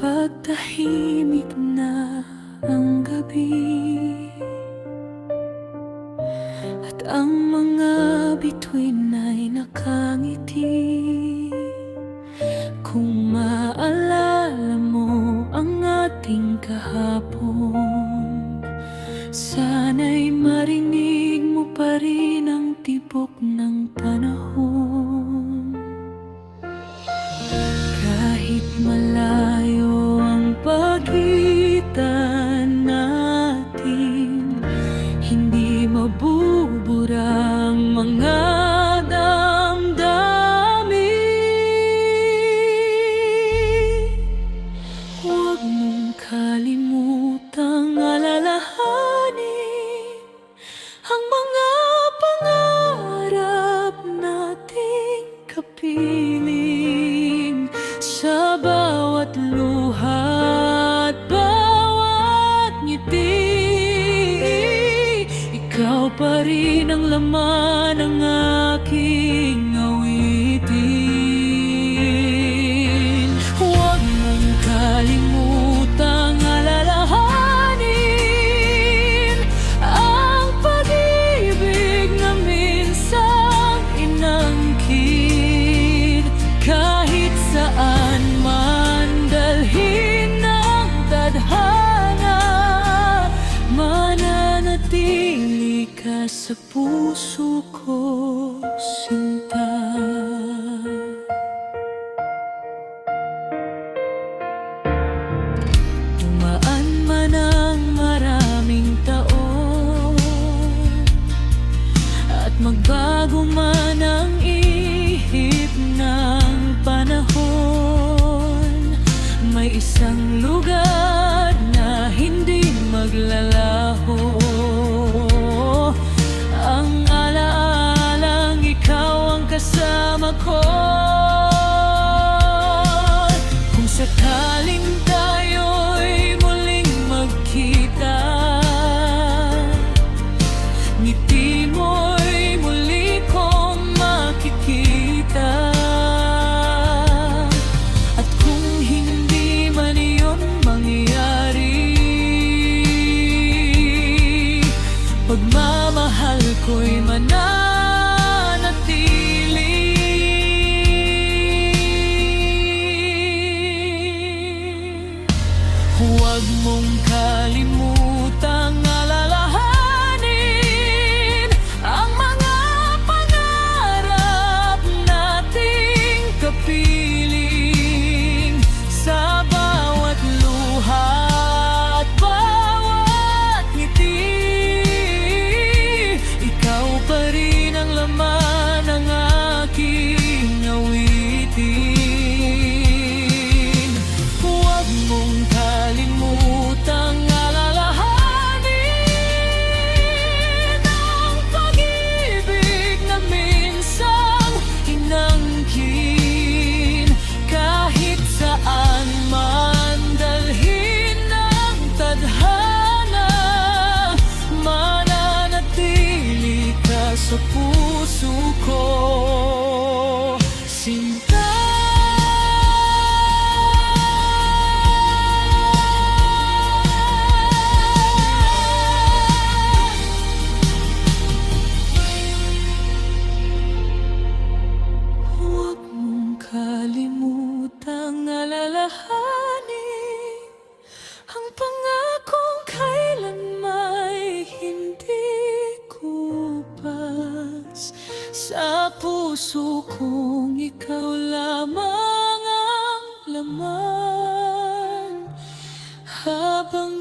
Kapag tahimik na ang gabi at ang mga bituin ay nakangiti, kung maalala mo ang ating kahapon, sana'y marinig mo pa rin ang tibok ng panahon. Kahit malayo ang pagitan natin, hindi mabubura ang mga damdamin. Huwag mong kalimutang alalahanin ang mga pangarap nating kapiling. Sa bawat luha at bawat ngiti, ikaw pa rin ang laman ng aking awitin. Huwag mong kalimutang alalahanin ang pag-ibig na minsang inangkin. Kahit saan man dalhin ng tadhana, mananatili ka sa puso ko, sinta. Dumaan man ang maraming taon at magbago man ang ihip ng panahon, may isang lugar na hindi maglalaho. Ang alaalang ikaw ang kasama ko. Kung sakaling tayo'y muling magkita, ngiti mo'y muli kong makikita. At kung hindi man iyon mangyari, pagmamahal ko'y mananatili. Huwag mong kalimutang alalahanin ang mga pangarap nating kapiling. Sa bawat luha at bawat ngiti, ikaw pa rin ang laman ng aking awitin. Huwag mong kalimutang alalahanin ang pag-ibig na minsang inangkin. Kahit saan man dalhin ng tadhana, mananatili ka sa puso ko, sinta. Huwag mong kalimutang alalahanin ang pangakong kailanmay hindi kupas. Sa puso kong ikaw lamang ang laman, habang